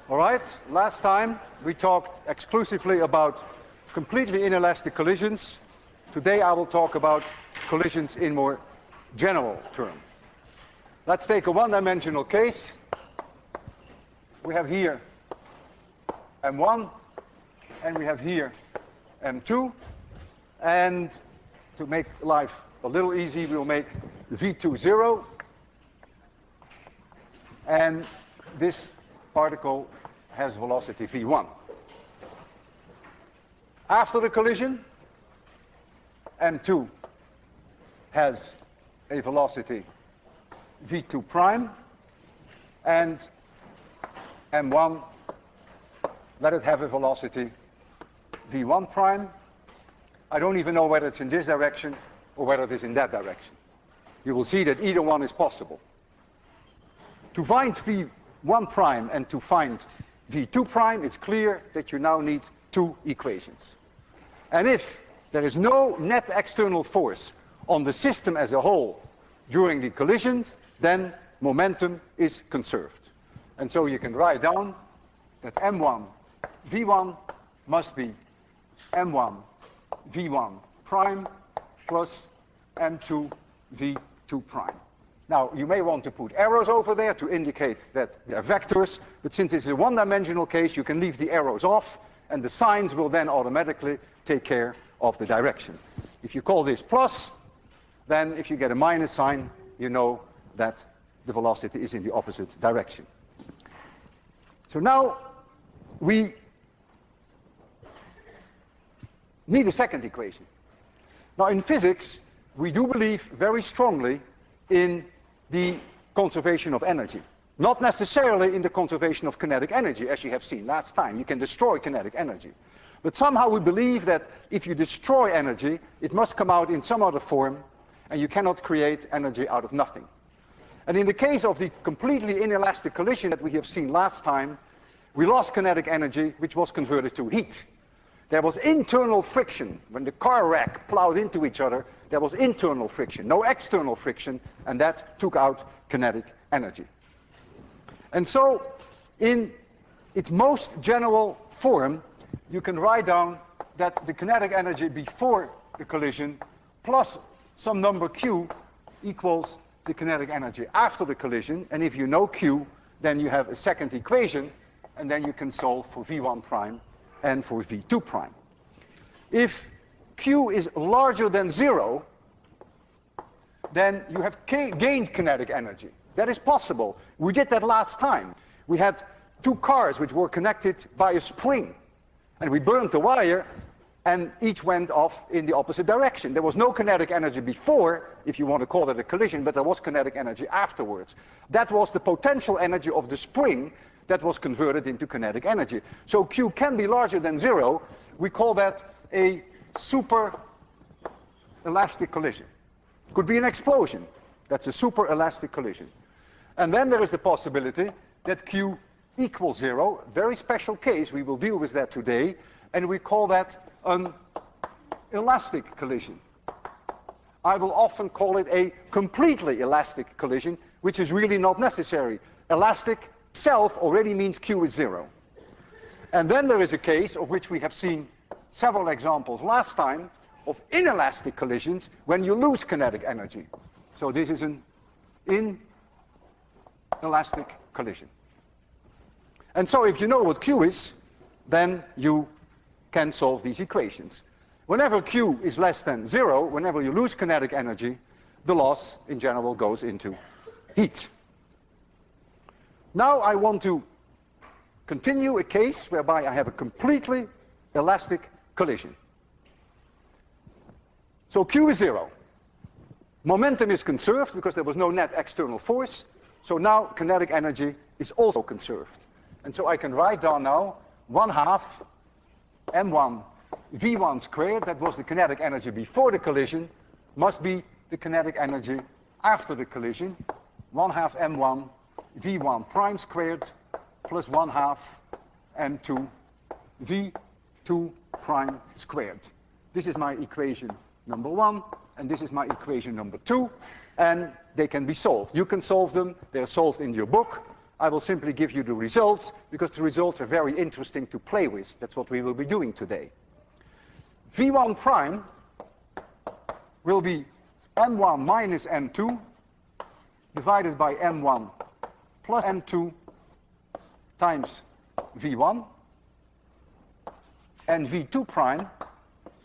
All right, last time we talked exclusively about completely inelastic collisions. Today I will talk about collisions in more general terms. Let's take a one-dimensional case. We have here M1 and we have here M2. And to make life a little easy, we'll make V2 0. And this particle has velocity v1. After the collision, M2 has a velocity v2 prime, and M1, let it have a velocity v1 prime. I don't even know whether it's in this direction or whether it is in that direction. You will see that either one is possible. To find v1 prime and to find v2 prime, it's clear that you now need two equations. And if there is no net external force on the system as a whole during the collisions, then momentum is conserved. And so you can write down that M1 v1 must be M1 v1 prime plus M2 v2 prime. Now, you may want to put arrows over there to indicate that they are vectors, but since it's a one-dimensional case, you can leave the arrows off, and the signs will then automatically take care of the direction. If you call this plus, then if you get a minus sign, you know that the velocity is in the opposite direction. So now we need a second equation. Now, in physics, we do believe very strongly in the conservation of energy. Not necessarily in the conservation of kinetic energy, as you have seen last time. You can destroy kinetic energy. But somehow we believe that if you destroy energy, it must come out in some other form, and you cannot create energy out of nothing. And in the case of the completely inelastic collision that we have seen last time, we lost kinetic energy, which was converted to heat. There was internal friction. When the car wreck plowed into each other, there was internal friction, no external friction, and that took out kinetic energy. And so, in its most general form, you can write down that the kinetic energy before the collision plus some number q equals the kinetic energy after the collision. And if you know q, then you have a second equation, and then you can solve for v1 prime and for v2 prime. If q is larger than 0, then you have gained kinetic energy. That is possible. We did that last time. We had two cars which were connected by a spring, and we burned the wire, and each went off in the opposite direction. There was no kinetic energy before, if you want to call it a collision, but there was kinetic energy afterwards. That was the potential energy of the spring that was converted into kinetic energy. So q can be larger than 0. We call that a super elastic collision. Could be an explosion. That's a super elastic collision. And then there is the possibility that q equals 0. Very special case. We will deal with that today. And we call that an elastic collision. I will often call it a completely elastic collision, which is really not necessary. Elastic itself already means q is 0. And then there is a case of which we have seen several examples last time of inelastic collisions when you lose kinetic energy. So this is an inelastic collision. And so if you know what q is, then you can solve these equations. Whenever q is less than 0, whenever you lose kinetic energy, the loss in general goes into heat. Now I want to continue a case whereby I have a completely elastic collision. So q is 0. Momentum is conserved because there was no net external force. So now kinetic energy is also conserved. And so I can write down now 1/2 m1 v1 squared, that was the kinetic energy before the collision, must be the kinetic energy after the collision. 1/2 m1 v1 prime squared plus 1/2 m2 v2 prime squared. This is my equation number 1, and this is my equation number 2, and they can be solved. You can solve them. They're solved in your book. I will simply give you the results, because the results are very interesting to play with. That's what we will be doing today. V1 prime will be M1 minus M2 divided by M1 plus M2 times V1. And V2 prime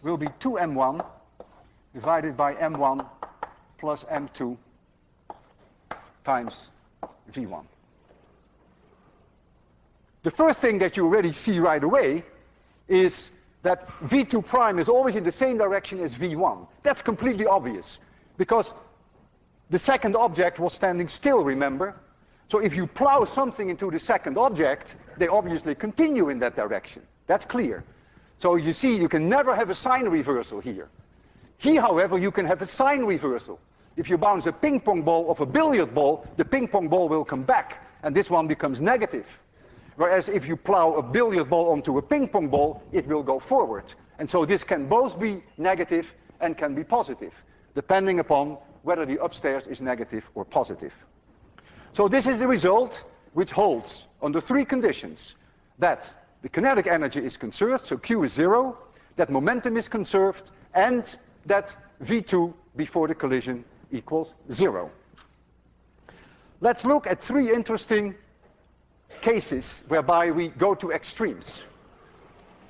will be 2M1 divided by M1 plus M2 times V1. The first thing that you already see right away is that V2 prime is always in the same direction as V1. That's completely obvious, because the second object was standing still, remember? So if you plow something into the second object, they obviously continue in that direction. That's clear. So you see, you can never have a sign reversal here. Here, however, you can have a sign reversal. If you bounce a ping pong ball off a billiard ball, the ping pong ball will come back, and this one becomes negative. Whereas if you plow a billiard ball onto a ping pong ball, it will go forward. And so this can both be negative and can be positive, depending upon whether the upstairs is negative or positive. So this is the result which holds under three conditions: that the kinetic energy is conserved, so Q is 0, that momentum is conserved, and that V2 before the collision equals 0. Let's look at three interesting cases whereby we go to extremes.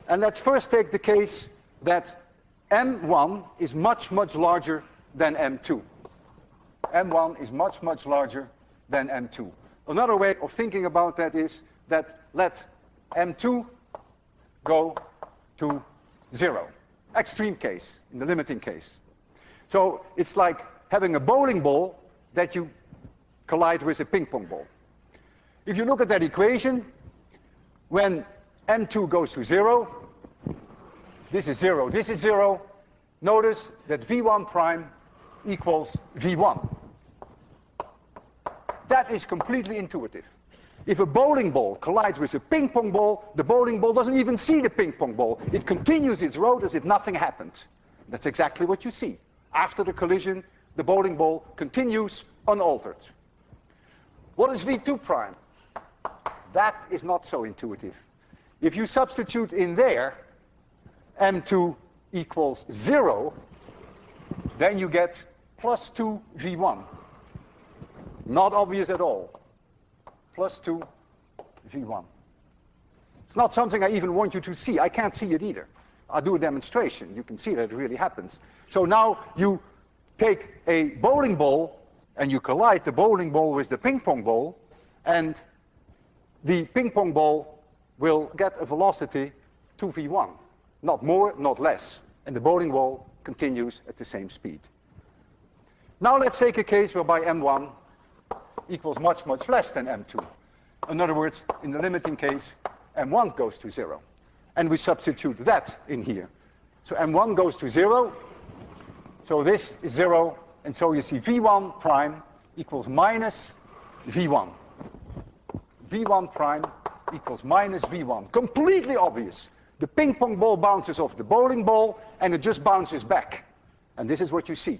And let's first take the case that M1 is much, much larger than M2. M1 is much, much larger than M2. Another way of thinking about that is that let M2 go to 0. Extreme case, in the limiting case. So it's like having a bowling ball that you collide with a ping pong ball. If you look at that equation, when M2 goes to 0, this is 0, this is 0, notice that V1 prime equals V1. That is completely intuitive. If a bowling ball collides with a ping pong ball, the bowling ball doesn't even see the ping pong ball. It continues its road as if nothing happened. That's exactly what you see. After the collision, the bowling ball continues unaltered. What is V2 prime? That is not so intuitive. If you substitute in there M2 equals 0, then you get plus 2 V1. Not obvious at all. Plus 2 V1. It's not something I even want you to see. I can't see it either. I'll do a demonstration. You can see that it really happens. So now you take a bowling ball and you collide the bowling ball with the ping pong ball, and the ping pong ball will get a velocity 2v1. Not more, not less. And the bowling ball continues at the same speed. Now let's take a case whereby M1 equals much, much less than M2. In other words, in the limiting case, M1 goes to 0. And we substitute that in here. So M1 goes to 0. So this is 0. And so you see V1 prime equals minus V1. V1 prime equals minus V1. Completely obvious. The ping pong ball bounces off the bowling ball, and it just bounces back. And this is what you see.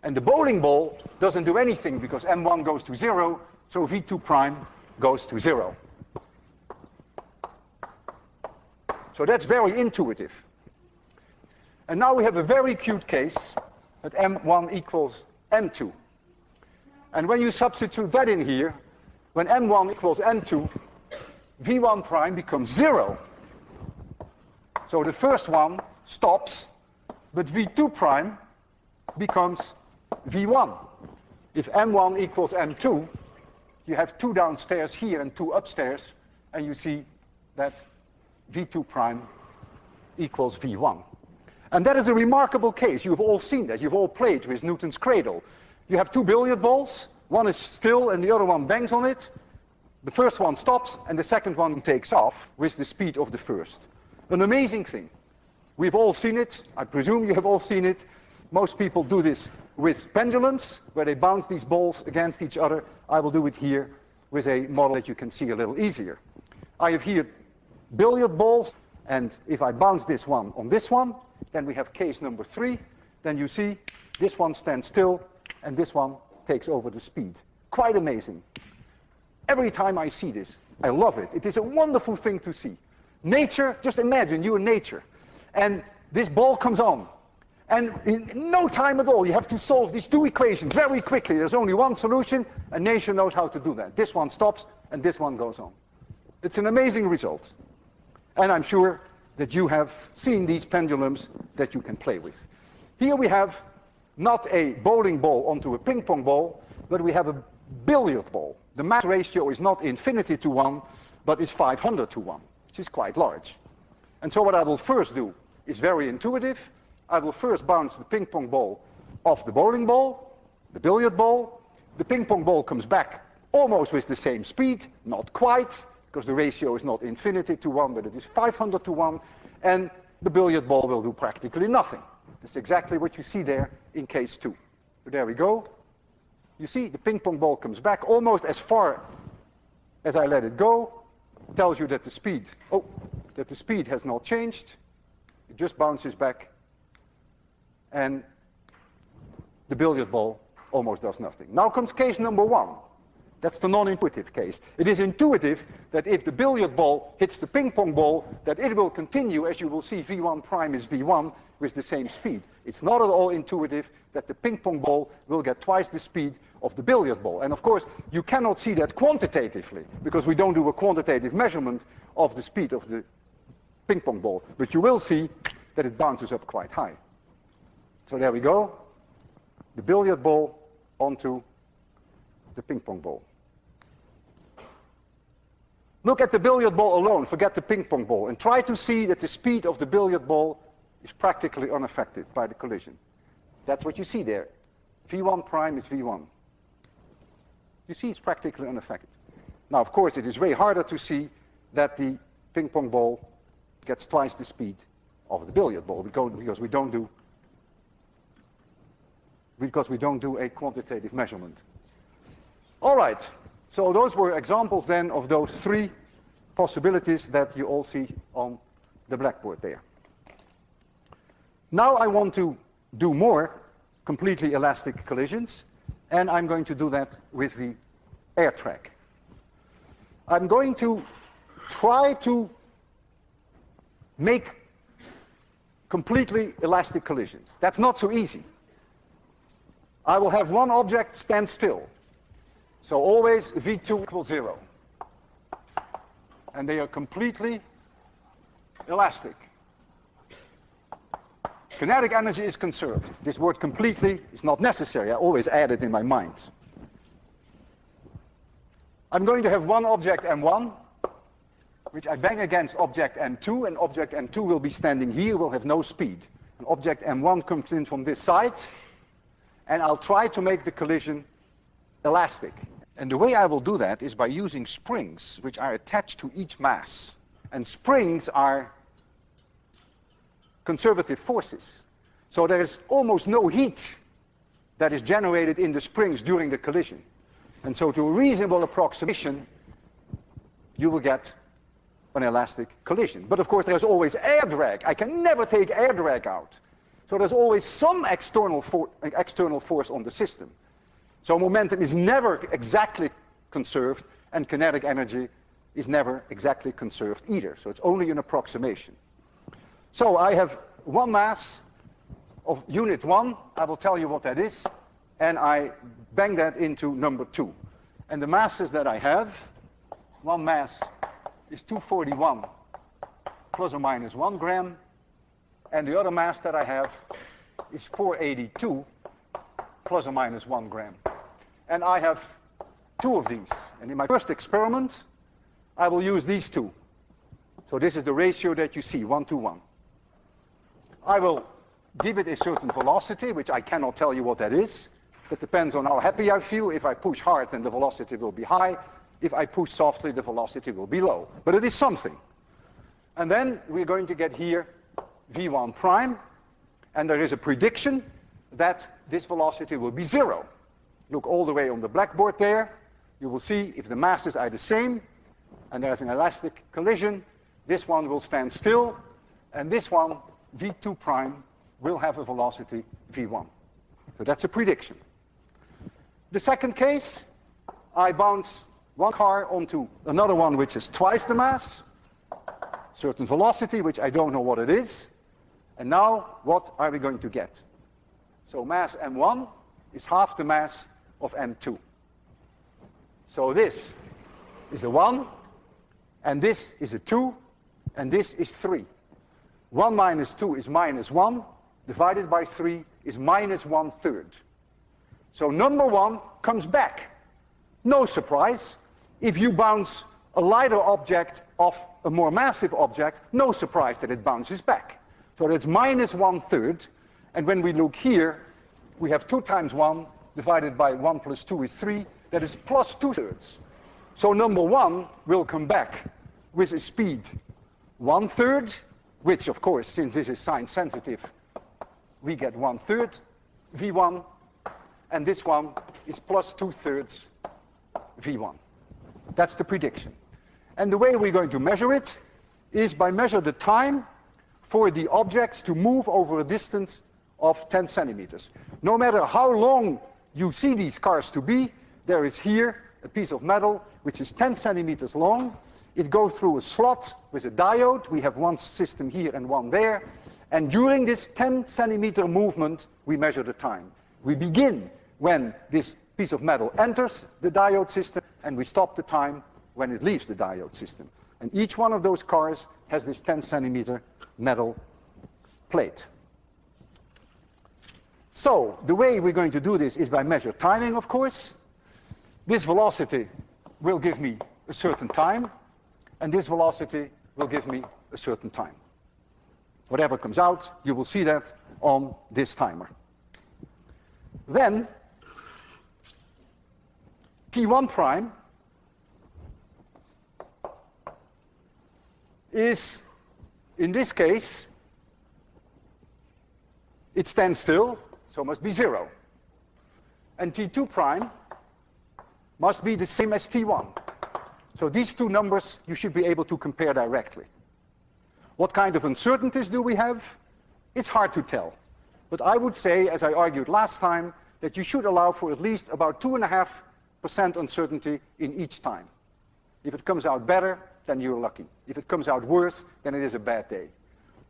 And the bowling ball doesn't do anything because M1 goes to 0, so V2 prime goes to 0. So that's very intuitive. And now we have a very cute case that M1 equals M2. And when you substitute that in here, when M1 equals M2, V1 prime becomes 0. So the first one stops, but V2 prime becomes V1. If M1 equals M2, you have 2 downstairs here and 2 upstairs, and you see that V2 prime equals V1. And that is a remarkable case. You've all seen that. You've all played with Newton's cradle. You have 2 billiard balls. One is still and the other one bangs on it. The first one stops and the second one takes off with the speed of the first. An amazing thing. We've all seen it. I presume you have all seen it. Most people do this with pendulums, where they bounce these balls against each other. I will do it here with a model that you can see a little easier. I have here billiard balls, and if I bounce this one on this one, then we have case number 3. Then you see this one stands still, and this one takes over the speed. Quite amazing. Every time I see this, I love it. It is a wonderful thing to see. Nature, just imagine you in nature. And this ball comes on. And in no time at all, you have to solve these two equations very quickly. There's only one solution, and nature knows how to do that. This one stops, and this one goes on. It's an amazing result. And I'm sure that you have seen these pendulums that you can play with. Here we have not a bowling ball onto a ping pong ball, but we have a billiard ball. The mass ratio is not infinity to 1, but is 500 to 1, which is quite large. And so what I will first do is very intuitive. I will first bounce the ping pong ball off the bowling ball, the billiard ball. The ping pong ball comes back almost with the same speed, not quite, because the ratio is not infinity to 1, but it is 500 to 1, and the billiard ball will do practically nothing. That's exactly what you see there in case 2. So there we go. You see the ping pong ball comes back almost as far as I let it go. Tells you that the speed has not changed. It just bounces back, and the billiard ball almost does nothing. Now comes case number 1. That's the non-intuitive case. It is intuitive that if the billiard ball hits the ping pong ball, that it will continue, as you will see, v1 prime is v1 with the same speed. It's not at all intuitive that the ping pong ball will get twice the speed of the billiard ball. And of course, you cannot see that quantitatively, because we don't do a quantitative measurement of the speed of the ping pong ball. But you will see that it bounces up quite high. So there we go. The billiard ball onto the ping pong ball. Look at the billiard ball alone, forget the ping pong ball, and try to see that the speed of the billiard ball is practically unaffected by the collision. That's what you see there. v1 prime is v1. You see it's practically unaffected. Now, of course, it is way harder to see that the ping pong ball gets twice the speed of the billiard ball because we don't do a quantitative measurement. All right, so those were examples then of those 3 possibilities that you all see on the blackboard there. Now I want to do more completely elastic collisions, and I'm going to do that with the air track. I'm going to try to make completely elastic collisions. That's not so easy. I will have one object stand still. So always v2 equals 0. And they are completely elastic. Kinetic energy is conserved. This word completely is not necessary. I always add it in my mind. I'm going to have one object M1, which I bang against object M2, and object M2 will be standing here, will have no speed. And object M1 comes in from this side, and I'll try to make the collision elastic. And the way I will do that is by using springs, which are attached to each mass. And springs are conservative forces. So there is almost no heat that is generated in the springs during the collision. And so to a reasonable approximation, you will get an elastic collision. But of course there's always air drag. I can never take air drag out. So there's always some external force on the system. So momentum is never exactly conserved, and kinetic energy is never exactly conserved either. So it's only an approximation. So I have one mass of unit 1. I will tell you what that is. And I bang that into number 2. And the masses that I have, one mass is 241 plus or minus 1 gram. And the other mass that I have is 482 plus or minus 1 gram. And I have 2 of these. And in my first experiment, I will use these 2. So this is the ratio that you see, 1 to 1. I will give it a certain velocity, which I cannot tell you what that is. That depends on how happy I feel. If I push hard, then the velocity will be high. If I push softly, the velocity will be low. But it is something. And then we're going to get here v1 prime. And there is a prediction that this velocity will be 0. Look all the way on the blackboard there. You will see if the masses are the same, and there's an elastic collision, this one will stand still, and this one, v2 prime, will have a velocity v1. So that's a prediction. The second case, I bounce one car onto another one which is twice the mass, certain velocity, which I don't know what it is. And now, what are we going to get? So mass m1 is half the mass of m2. So this is a 1, and this is a 2, and this is 3. 1 minus 2 is minus 1, divided by 3 is minus 1/3. So number 1 comes back. No surprise. If you bounce a lighter object off a more massive object, no surprise that it bounces back. So that's minus 1/3. And when we look here, we have 2 times 1 divided by 1 plus 2 is 3. That is plus 2/3. So number 1 will come back with a speed 1/3, which of course, since this is sign sensitive, we get 1/3 v1, and this one is plus 2/3 v1. That's the prediction. And the way we're going to measure it is by measure the time for the objects to move over a distance of 10 centimeters. No matter how long you see these cars to be, there is here a piece of metal which is 10 centimeters long. It goes through a slot with a diode. We have one system here and one there. And during this 10 centimeter movement, we measure the time. We begin when this piece of metal enters the diode system, and we stop the time when it leaves the diode system. And each one of those cars has this 10 centimeter metal plate. So the way we're going to do this is by measure timing, of course. This velocity will give me a certain time, and this velocity will give me a certain time. Whatever comes out, you will see that on this timer. Then T1 prime is, in this case, it stands still, so must be 0. And T2 prime must be the same as T1. So these two numbers you should be able to compare directly. What kind of uncertainties do we have? It's hard to tell. But I would say, as I argued last time, that you should allow for at least about 2.5% uncertainty in each time. If it comes out better, then you're lucky. If it comes out worse, then it is a bad day.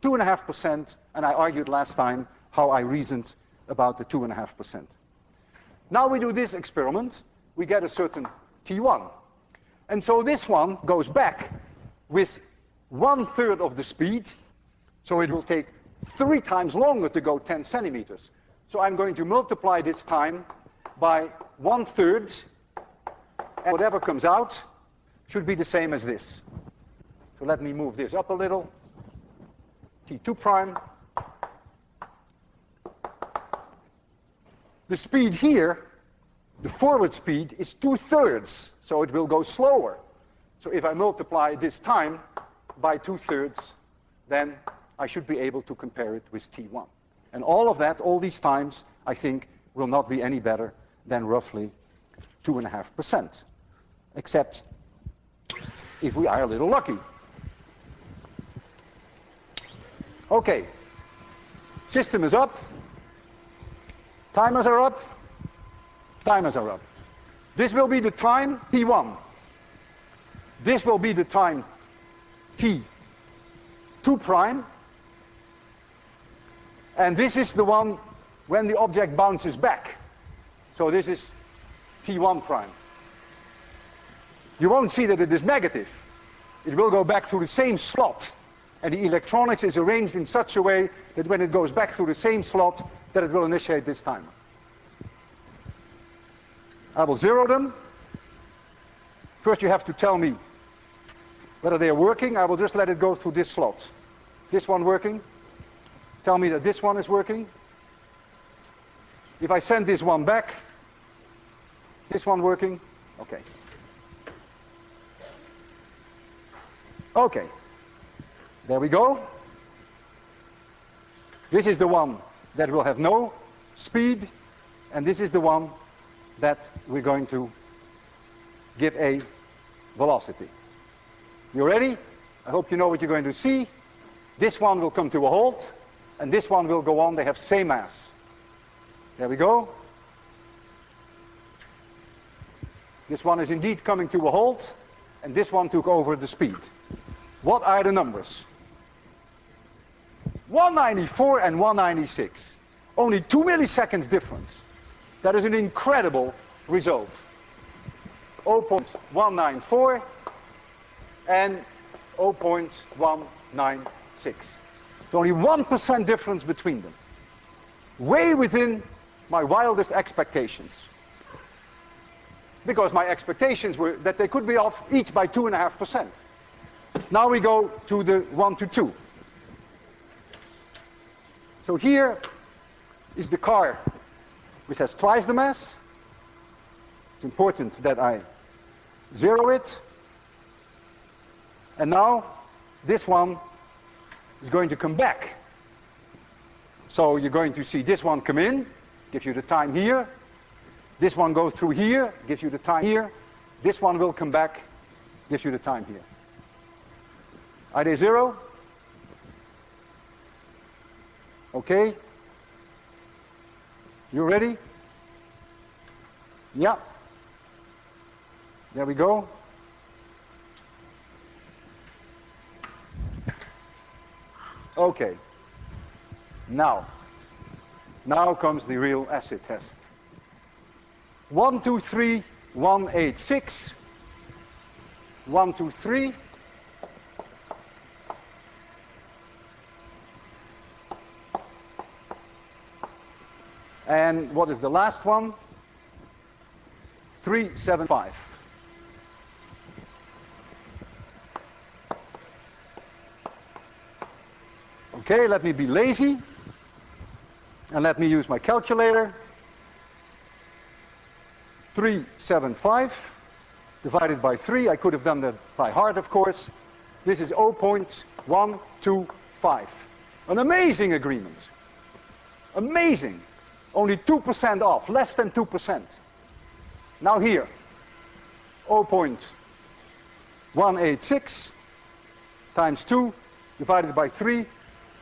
2.5%, and I argued last time how I reasoned about the 2.5%. Now we do this experiment. We get a certain T1. And so this one goes back with 1/3 of the speed, so it will take 3 times longer to go 10 centimeters. So I'm going to multiply this time by 1/3, and whatever comes out should be the same as this. So let me move this up a little. T2 prime. The speed here, the forward speed, is 2/3, so it will go slower. So if I multiply this time by 2/3, then I should be able to compare it with T1. And all of that, all these times, I think, will not be any better than roughly 2.5%, except if we are a little lucky. Okay, system is up, timers are up, timers are up. This will be the time T1. This will be the time T2 prime. And this is the one when the object bounces back. So this is T1 prime. You won't see that it is negative. It will go back through the same slot. And the electronics is arranged in such a way that when it goes back through the same slot, that it will initiate this timer. I will zero them. First you have to tell me whether they are working. I will just let it go through this slot. This one working. Tell me that this one is working. If I send this one back, this one working. Okay. Okay. There we go. This is the one that will have no speed, and this is the one that we're going to give a velocity. You ready? I hope you know what you're going to see. This one will come to a halt, and this one will go on. They have same mass. There we go. This one is indeed coming to a halt, and this one took over the speed. What are the numbers? 194 and 196. Only 2 milliseconds difference. That is an incredible result. 0.194 and 0.196. It's only 1% difference between them. Way within my wildest expectations. Because my expectations were that they could be off each by 2.5%. Now we go to the 1 to 2. So here is the car which has twice the mass. It's important that I zero it. And now this one is going to come back. So you're going to see this one come in, give you the time here. This one goes through here, gives you the time here. This one will come back, gives you the time here. Are they zero? Okay. You ready? Yeah. There we go. Okay. Now comes the real acid test. 1, 2, 3, 1, 8, 6. 1, 2, 3. And what is the last one? 3, 7, 5. Okay, let me be lazy. And let me use my calculator. 375 divided by 3. I could have done that by heart, of course. This is 0.125. An amazing agreement. Amazing. Only 2% off, less than 2%. Now here, 0.186 times 2 divided by 3,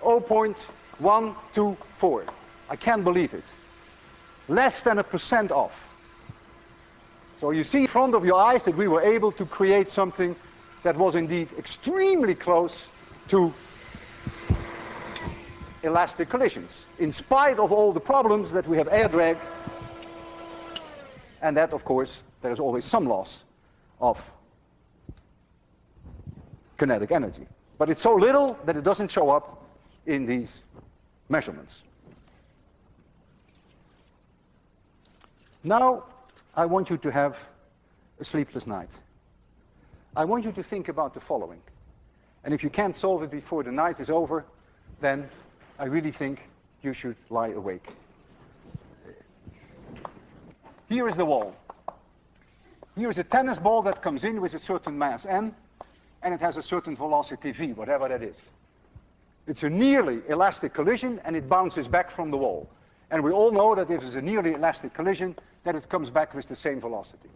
0.124. I can't believe it. Less than 1% off. So you see in front of your eyes that we were able to create something that was indeed extremely close to elastic collisions, in spite of all the problems that we have air drag, and that, of course, there is always some loss of kinetic energy. But it's so little that it doesn't show up in these measurements. Now, I want you to have a sleepless night. I want you to think about the following. And if you can't solve it before the night is over, then I really think you should lie awake. Here is the wall. Here is a tennis ball that comes in with a certain mass n, and it has a certain velocity v, whatever that is. It's a nearly elastic collision, and it bounces back from the wall. And we all know that if it's a nearly elastic collision, that it comes back with the same velocity.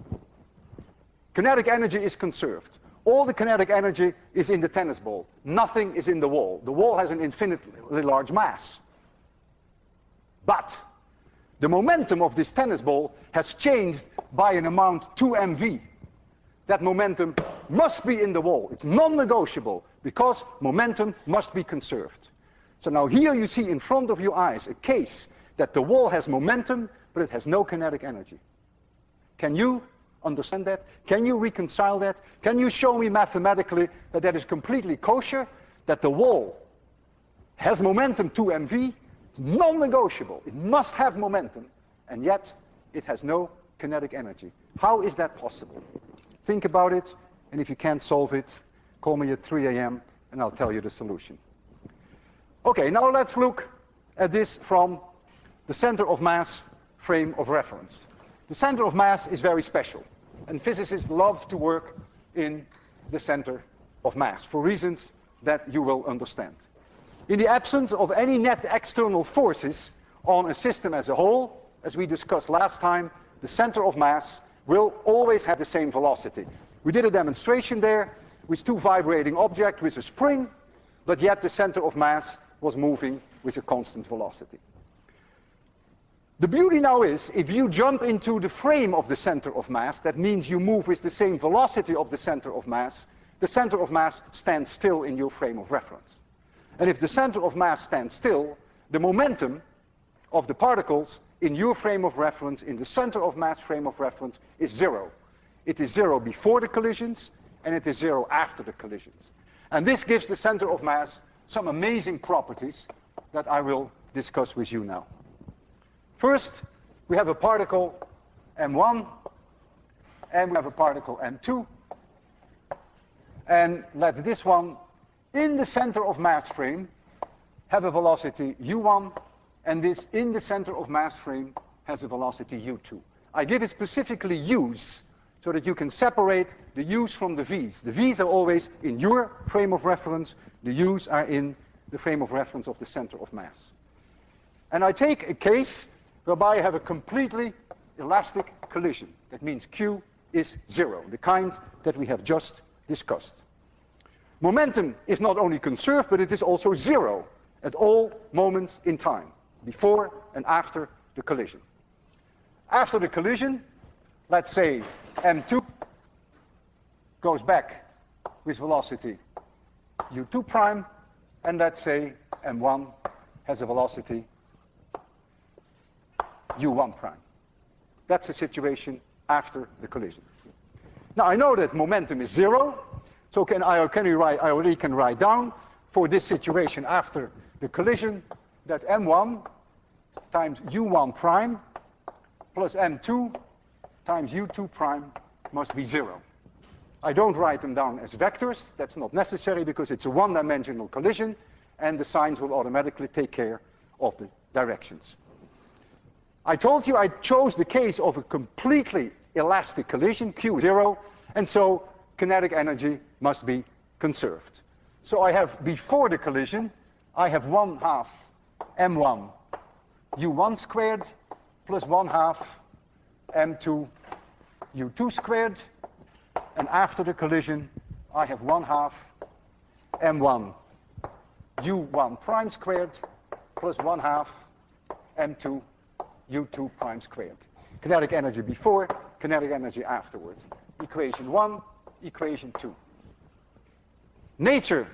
Kinetic energy is conserved. All the kinetic energy is in the tennis ball. Nothing is in the wall. The wall has an infinitely large mass. But the momentum of this tennis ball has changed by an amount 2mv. That momentum must be in the wall. It's non-negotiable because momentum must be conserved. So now here you see in front of your eyes a case that the wall has momentum, but it has no kinetic energy. Can you understand that? Can you reconcile that? Can you show me mathematically that that is completely kosher, that the wall has momentum 2mv? It's non-negotiable. It must have momentum, and yet it has no kinetic energy. How is that possible? Think about it, and if you can't solve it, call me at 3 a.m. and I'll tell you the solution. Okay, now let's look at this from the center of mass frame of reference. The center of mass is very special, and physicists love to work in the center of mass for reasons that you will understand. In the absence of any net external forces on a system as a whole, as we discussed last time, the center of mass will always have the same velocity. We did a demonstration there with two vibrating objects with a spring, but yet the center of mass was moving with a constant velocity. The beauty now is, if you jump into the frame of the center of mass, that means you move with the same velocity of the center of mass stands still in your frame of reference. And if the center of mass stands still, the momentum of the particles in your frame of reference, in the center of mass frame of reference, is zero. It is zero before the collisions, and it is zero after the collisions. And this gives the center of mass some amazing properties that I will discuss with you now. First, we have a particle m1, and we have a particle m2. And let this one, in the center of mass frame, have a velocity u1, and this in the center of mass frame has a velocity u2. I give it specifically u's, so that you can separate the u's from the v's. The v's are always in your frame of reference, the u's are in the frame of reference of the center of mass. And I take a case whereby I have a completely elastic collision. That means Q is zero, the kind that we have just discussed. Momentum is not only conserved, but it is also zero at all moments in time, before and after the collision. After the collision, let's say m2 goes back with velocity u2 prime, and let's say m1 has a velocity u1 prime. That's the situation after the collision. Now I know that momentum is zero, so I already can write down for this situation after the collision that m1 times u1 prime plus m2 times u2 prime must be zero. I don't write them down as vectors. That's not necessary because it's a one-dimensional collision, and the signs will automatically take care of the directions. I told you I chose the case of a completely elastic collision, Q zero, and so kinetic energy must be conserved. So I have, before the collision, I have 1/2 m1 u1 squared plus 1/2 m2 u2 squared, and after the collision I have 1/2 m1 u1 prime squared plus 1/2 m2 u2 prime squared. Kinetic energy before, kinetic energy afterwards. Equation 1, equation 2. Nature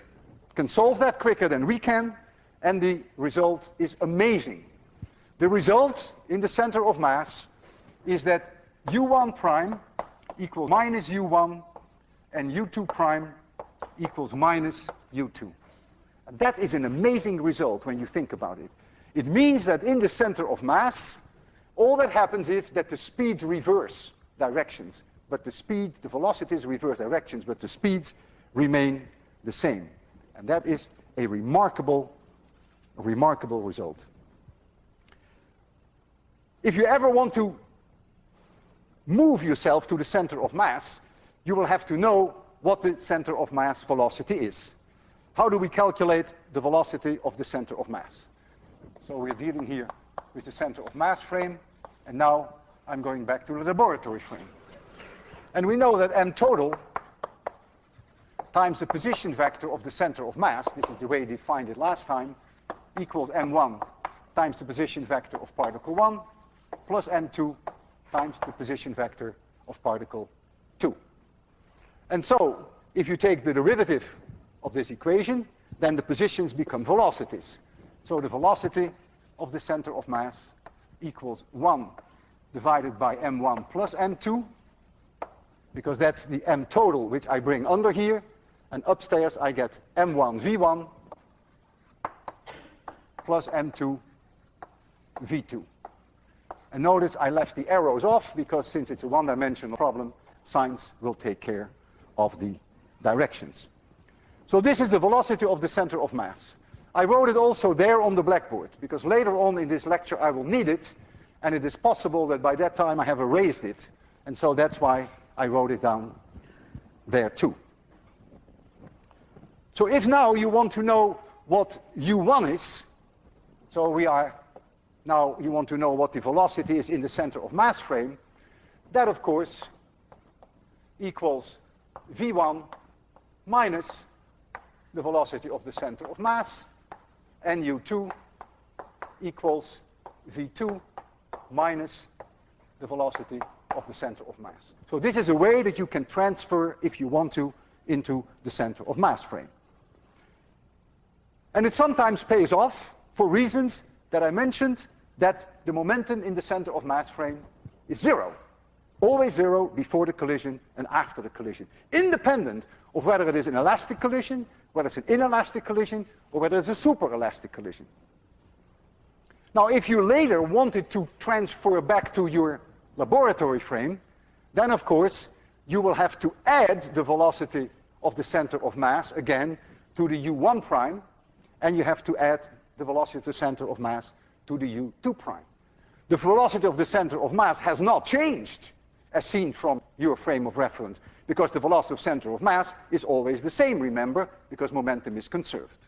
can solve that quicker than we can, and the result is amazing. The result in the center of mass is that u1 prime equals minus u1 and u2 prime equals minus u2. And that is an amazing result when you think about it. It means that in the center of mass, all that happens is that the speeds reverse directions, but the velocities reverse directions, but the speeds remain the same. And that is a remarkable result. If you ever want to move yourself to the center of mass, you will have to know what the center of mass velocity is. How do we calculate the velocity of the center of mass? So we're dealing here with the center of mass frame, and now I'm going back to the laboratory frame. And we know that m total times the position vector of the center of mass, this is the way we defined it last time, equals m1 times the position vector of particle 1 plus m2 times the position vector of particle 2. And so, if you take the derivative of this equation, then the positions become velocities. So the velocity of the center of mass equals 1 divided by m1 plus m2, because that's the m total which I bring under here, and upstairs I get m1 v1 plus m2 v2. And notice I left the arrows off, because since it's a one-dimensional problem, signs will take care of the directions. So this is the velocity of the center of mass. I wrote it also there on the blackboard, because later on in this lecture I will need it, and it is possible that by that time I have erased it, and so that's why I wrote it down there too. So if now you want to know what u1 is, so now you want to know what the velocity is in the center of mass frame, that of course equals v1 minus the velocity of the center of mass, and u2 equals v2 minus the velocity of the center of mass. So this is a way that you can transfer, if you want to, into the center of mass frame. And it sometimes pays off for reasons that I mentioned, that the momentum in the center of mass frame is zero. Always zero before the collision and after the collision, independent of whether it is an elastic collision, whether it's an inelastic collision, or whether it's a superelastic collision. Now, if you later wanted to transfer back to your laboratory frame, then of course you will have to add the velocity of the center of mass again to the u1 prime, and you have to add the velocity of the center of mass to the u2 prime. The velocity of the center of mass has not changed as seen from your frame of reference, because the velocity of center of mass is always the same, remember, because momentum is conserved.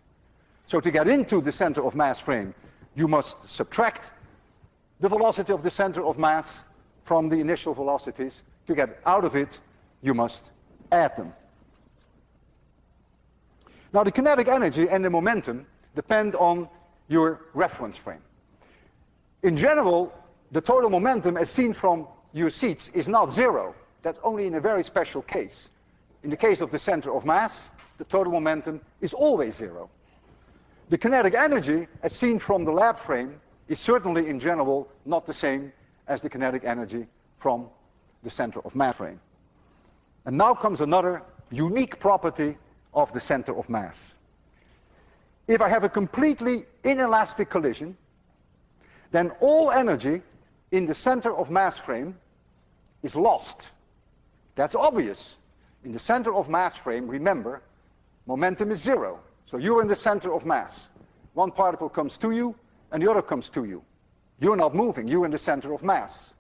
So to get into the center of mass frame, you must subtract the velocity of the center of mass from the initial velocities. To get out of it, you must add them. Now, the kinetic energy and the momentum depend on your reference frame. In general, the total momentum, as seen from your seats, is not zero. That's only in a very special case. In the case of the center of mass, the total momentum is always zero. The kinetic energy, as seen from the lab frame, is certainly in general not the same as the kinetic energy from the center of mass frame. And now comes another unique property of the center of mass. If I have a completely inelastic collision, then all energy in the center of mass frame is lost. That's obvious. In the center of mass frame, remember, momentum is zero. So you're in the center of mass. One particle comes to you, and the other comes to you. You're not moving. You're in the center of mass.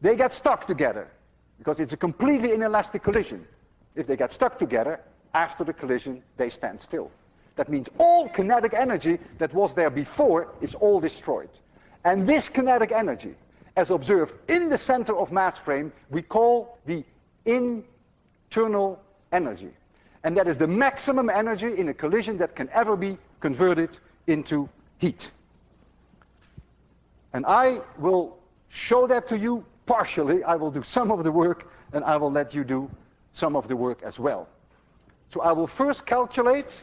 They get stuck together, because it's a completely inelastic collision. If they get stuck together, after the collision, they stand still. That means all kinetic energy that was there before is all destroyed. And this kinetic energy, as observed in the center of mass frame, we call the internal energy. And that is the maximum energy in a collision that can ever be converted into heat. And I will show that to you partially. I will do some of the work, and I will let you do some of the work as well. So I will first calculate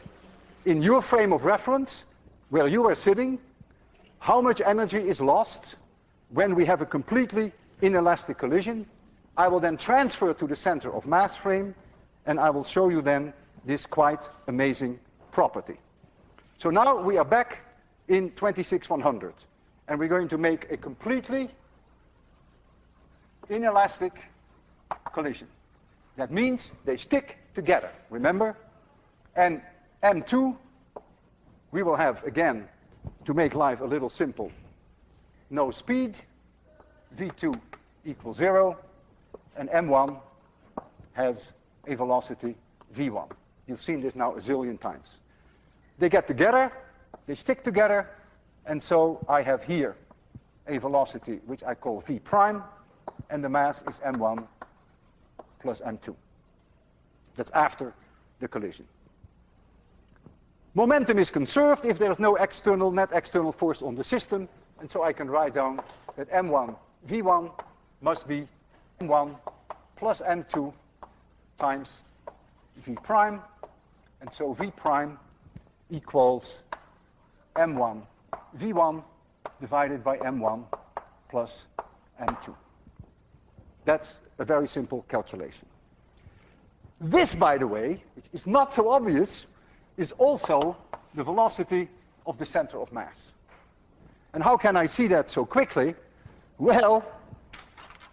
in your frame of reference, where you are sitting, how much energy is lost when we have a completely inelastic collision. I will then transfer to the center of mass frame, and I will show you then this quite amazing property. So now we are back in 26100, and we're going to make a completely inelastic collision. That means they stick together, remember? And M2, we will have, again, to make life a little simple, no speed, V2 equals 0, and M1 has a velocity V1. You've seen this now a zillion times. They get together, they stick together, and so I have here a velocity which I call V prime, and the mass is M1 plus M2. That's after the collision. Momentum is conserved if there is no net external force on the system, and so I can write down that M1 V1 must be M1 plus M2 times V prime, and so V prime equals M1 V1 divided by M1 plus M2. That's a very simple calculation. This, by the way, which is not so obvious, is also the velocity of the center of mass. And how can I see that so quickly? Well,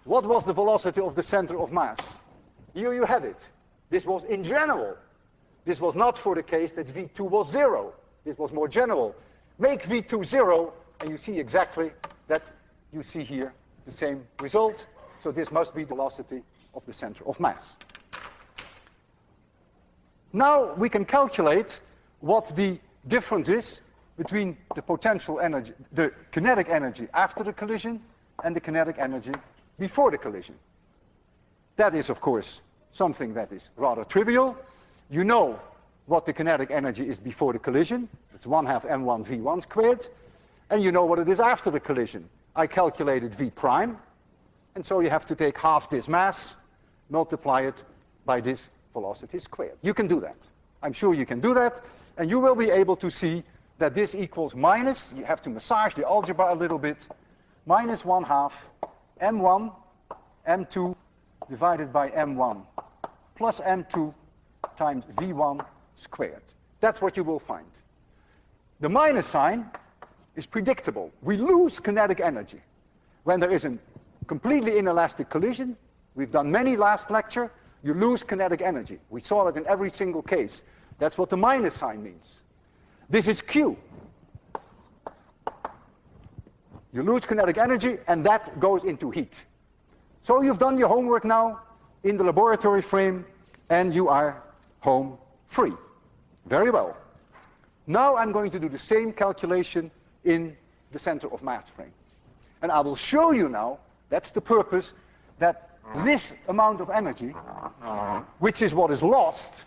what was the velocity of the center of mass? Here you have it. This was in general. This was not for the case that V2 was 0. This was more general. Make V2 0, and you see exactly that you see here the same result. So this must be the velocity of the center of mass. Now we can calculate what the difference is between the potential energy, the kinetic energy after the collision, and the kinetic energy before the collision. That is, of course, something that is rather trivial. You know what the kinetic energy is before the collision. It's 1/2 m1 v1 squared. And you know what it is after the collision. I calculated V prime, and so you have to take half this mass, multiply it by this velocity squared. You can do that. I'm sure you can do that, and you will be able to see that this equals minus, you have to massage the algebra a little bit, minus 1/2 m1 m2 divided by m1 plus m2 times v1 squared. That's what you will find. The minus sign is predictable. We lose kinetic energy when there is a completely inelastic collision. We've done many last lecture. You lose kinetic energy. We saw it in every single case. That's what the minus sign means. This is Q. You lose kinetic energy, and that goes into heat. So you've done your homework now in the laboratory frame, and you are home free. Very well. Now I'm going to do the same calculation in the center of mass frame. And I will show you now, that's the purpose, that this amount of energy, which is what is lost,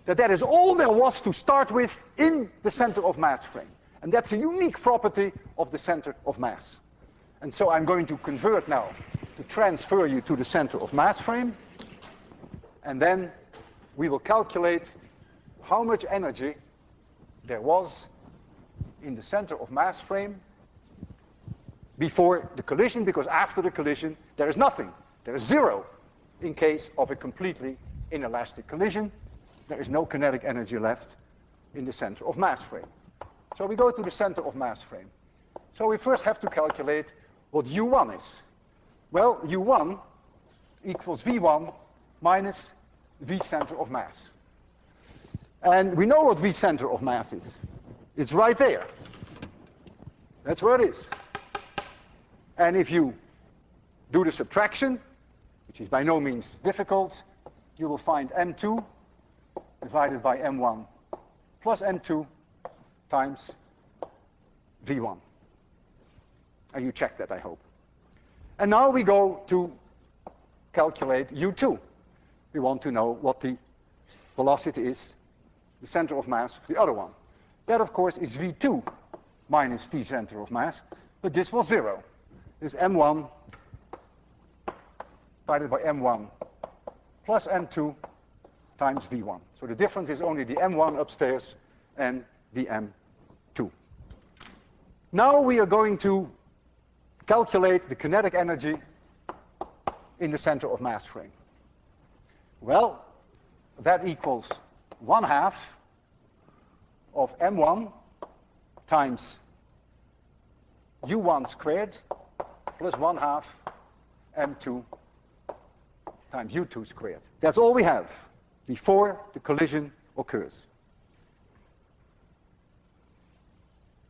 that is all there was to start with in the center of mass frame. And that's a unique property of the center of mass. And so I'm going to convert now to transfer you to the center of mass frame. And then we will calculate how much energy there was in the center of mass frame before the collision, because after the collision there is nothing. There is zero in case of a completely inelastic collision. There is no kinetic energy left in the center of mass frame. So we go to the center of mass frame. So we first have to calculate what U1 is. Well, U1 equals V1 minus V center of mass. And we know what V center of mass is. It's right there. That's where it is. And if you do the subtraction, which is by no means difficult, you will find M2 divided by M1 plus M2 times V1. And you check that, I hope. And now we go to calculate U2. We want to know what the velocity is, the center of mass of the other one. That, of course, is V2 minus V center of mass, but this was 0. This is M1 divided by M1 plus M2 times V1. So the difference is only the M1 upstairs and the M2. Now we are going to calculate the kinetic energy in the center of mass frame. Well, that equals 1/2 of M1 times U1 squared plus 1/2 M2 times U2 squared. That's all we have before the collision occurs.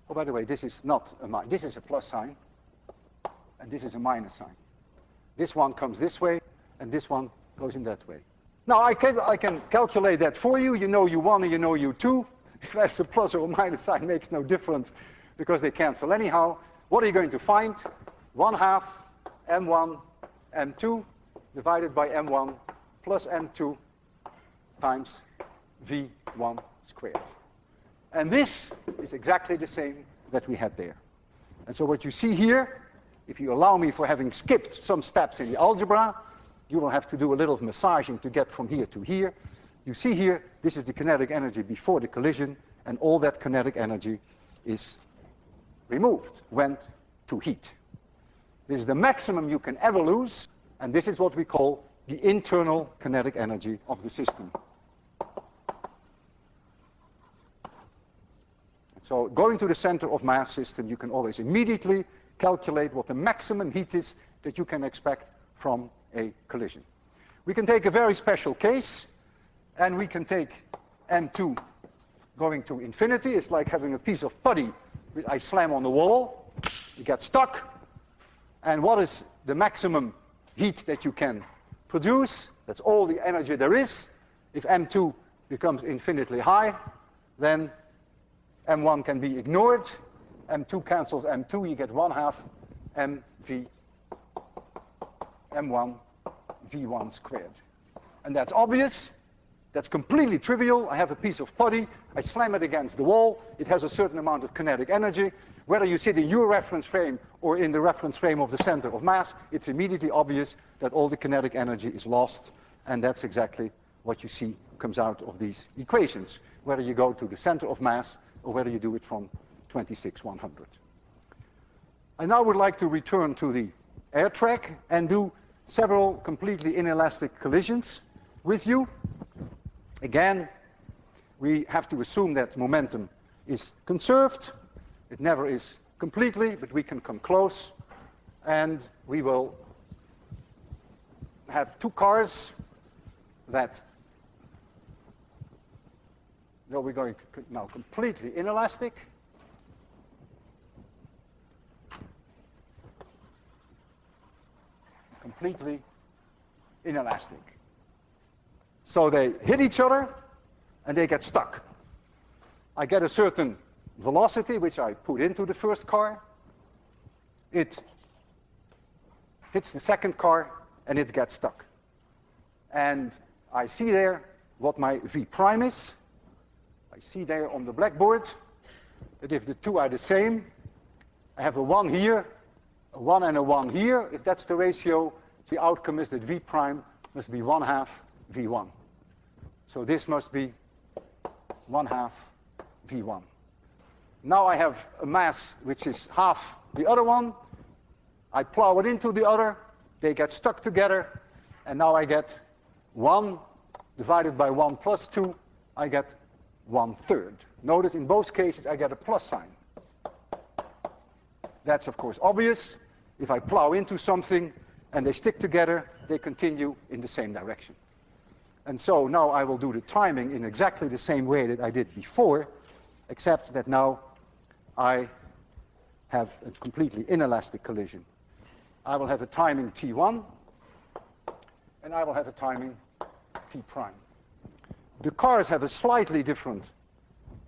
Oh, by the way, this is not a minus. This is a plus sign, and this is a minus sign. This one comes this way, and this one goes in that way. Now, I can calculate that for you. You know U1 and you know U2. If there's a plus or a minus sign, makes no difference because they cancel anyhow. What are you going to find? 1/2 M1 M2 divided by M1 plus M2 times V1 squared. And this is exactly the same that we had there. And so what you see here, if you allow me for having skipped some steps in the algebra, you will have to do a little massaging to get from here to here. You see here, this is the kinetic energy before the collision, and all that kinetic energy is removed, went to heat. This is the maximum you can ever lose, and this is what we call the internal kinetic energy of the system. So going to the center of mass system, you can always immediately calculate what the maximum heat is that you can expect from a collision. We can take a very special case, and we can take M2 going to infinity. It's like having a piece of putty which I slam on the wall. You get stuck. And what is the maximum heat that you can produce? That's all the energy there is. If M2 becomes infinitely high, then M1 can be ignored. M2 cancels M2. You get 1/2 mv M1 V1 squared. And that's obvious That's completely trivial. I have a piece of putty, I slam it against the wall, it has a certain amount of kinetic energy. Whether you sit in your reference frame or in the reference frame of the center of mass, it's immediately obvious that all the kinetic energy is lost, and that's exactly what you see comes out of these equations, whether you go to the center of mass or whether you do it from 26/100. I now would like to return to the air track and do several completely inelastic collisions with you. Again, we have to assume that momentum is conserved. It never is completely, but we can come close. And we will have two cars that, no, we're going now completely inelastic. Completely inelastic. So they hit each other and they get stuck. I get a certain velocity which I put into the first car. It hits the second car and it gets stuck. And I see there what my V prime is. I see there on the blackboard that if the two are the same, I have a 1 here, a 1 and a 1 here. If that's the ratio, the outcome is that V prime must be 1/2 V1. So this must be 1/2 V1. Now I have a mass which is half the other one. I plow it into the other. They get stuck together. And now I get 1 divided by 1 plus 2. I get 1/3. Notice in both cases I get a plus sign. That's of course obvious. If I plow into something and they stick together, they continue in the same direction. And so now I will do the timing in exactly the same way that I did before, except that now I have a completely inelastic collision. I will have a timing T1, and I will have a timing T prime. The cars have a slightly different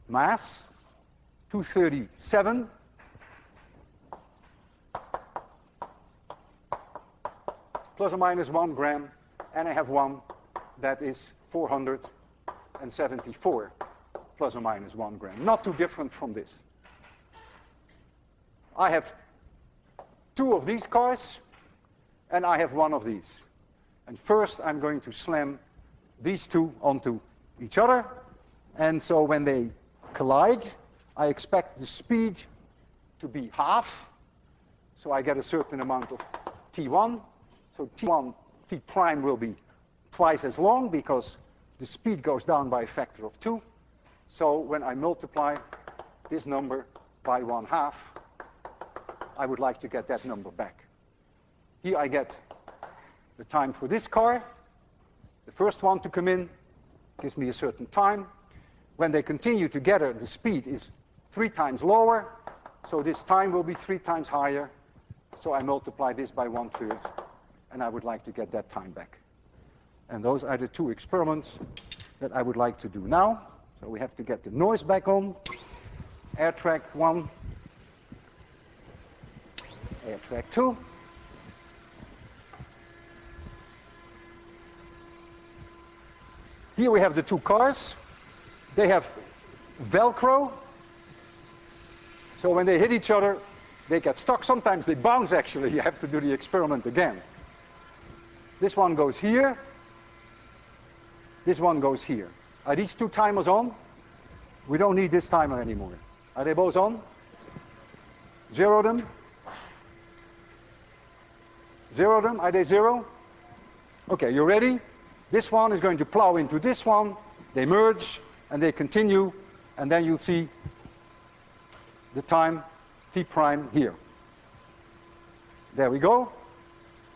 mass, 237. Plus or minus 1 gram, and I have one that is 474 plus or minus 1 gram. Not too different from this. I have 2 of these cars, and I have 1 of these. And first I'm going to slam these 2 onto each other. And so when they collide, I expect the speed to be half. So I get a certain amount of T1. So T1, T prime will be twice as long because the speed goes down by a factor of 2. So when I multiply this number by 1/2, I would like to get that number back. Here I get the time for this car. The first one to come in gives me a certain time. When they continue together, the speed is 3 times lower. So this time will be 3 times higher. So I multiply this by 1/3. And I would like to get that time back. And those are the 2 experiments that I would like to do now. So we have to get the noise back on. Air track 1, air track 2. Here we have the 2 cars. They have Velcro. So when they hit each other, they get stuck. Sometimes they bounce, actually. You have to do the experiment again. This one goes here. This one goes here. Are these 2 timers on? We don't need this timer anymore. Are they both on? 0 them. 0 them. Are they 0? Okay, you ready? This one is going to plow into this one. They merge and they continue, and then you'll see the time T prime here. There we go.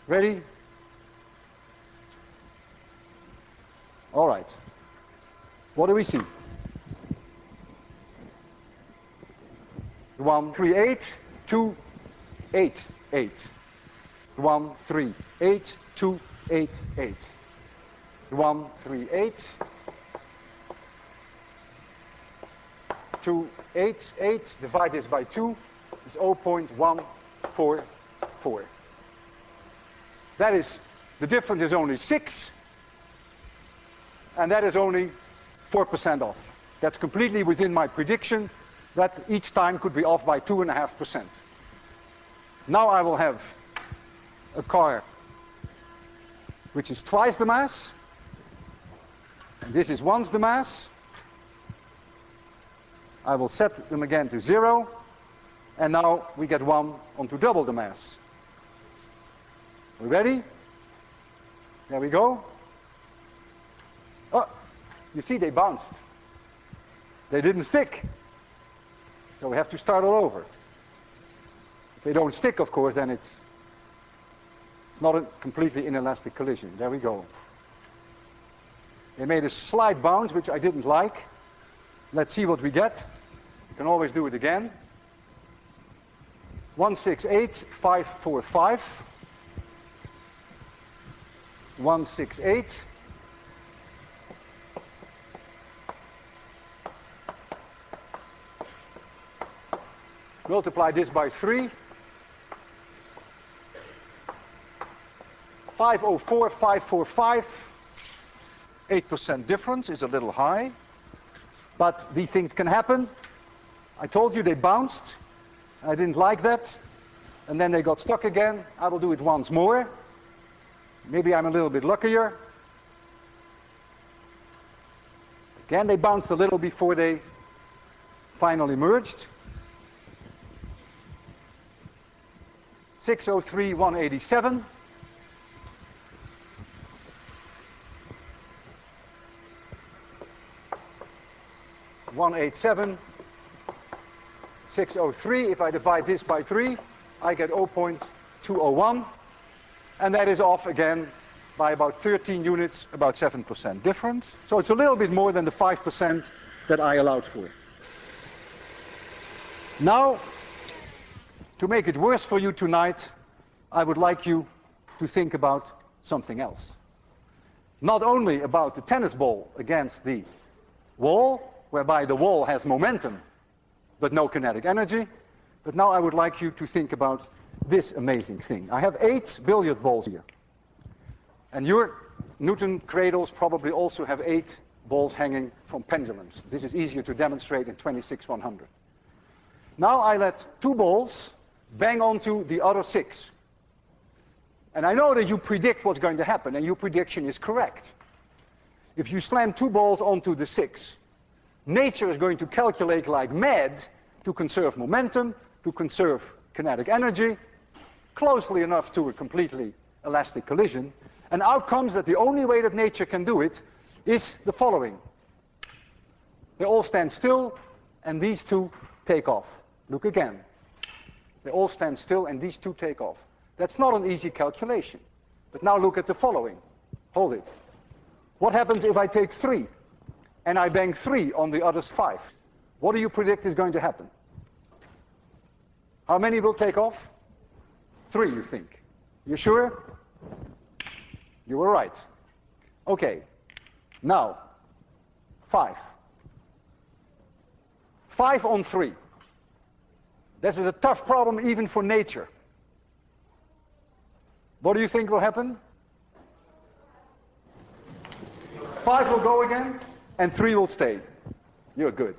Ready? All right. What do we see? 1, 3, 8, 2, 8, 8. 1, 3, 8, 2, 8, 8. 1, 3, 8. 2, 8, 8. Divide this by 2 is 0.144. That is, the difference is only 6. and that is only 4% off. That's completely within my prediction that each time could be off by 2.5%. Now I will have a car which is twice the mass, and this is once the mass. I will set them again to 0, and now we get one onto double the mass. We ready? There we go. Oh, you see they bounced. They didn't stick. So we have to start all over. If they don't stick, of course, then it's not a completely inelastic collision. There we go. They made a slight bounce, which I didn't like. Let's see what we get. You can always do it again. 168,545. 168. Multiply this by 3. 504,545. 8% difference is a little high, but these things can happen. I told you they bounced. I didn't like that. And then they got stuck again. I will do it once more. Maybe I'm a little bit luckier. Again, they bounced a little before they finally merged. 603,187. .187, 603. If I divide this by 3, I get 0.201. And that is off again by about 13 units, about 7% difference. So it's a little bit more than the 5% that I allowed for. Now, to make it worse for you tonight, I would like you to think about something else. Not only about the tennis ball against the wall, whereby the wall has momentum but no kinetic energy, but now I would like you to think about this amazing thing. I have 8 billiard balls here. And your Newton cradles probably also have 8 balls hanging from pendulums. This is easier to demonstrate in 26-100. Now I let 2 balls bang onto the other 6. And I know that you predict what's going to happen, and your prediction is correct. If you slam 2 balls onto the 6, nature is going to calculate like mad to conserve momentum, to conserve kinetic energy, closely enough to a completely elastic collision. And out comes that the only way that nature can do it is the following. They all stand still, and these 2 take off. Look again. They all stand still, and these 2 take off. That's not an easy calculation. But now look at the following. Hold it. What happens if I take 3, and I bang 3 on the other's 5? What do you predict is going to happen? How many will take off? 3, you think. You sure? You were right. Okay. Now, 5. 5 on 3. This is a tough problem even for nature. What do you think will happen? 5 will go again, and 3 will stay. You're good.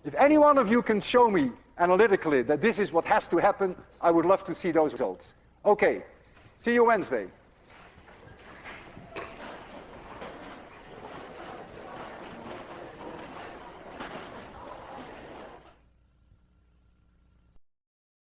If any one of you can show me analytically that this is what has to happen, I would love to see those results. Okay, see you Wednesday.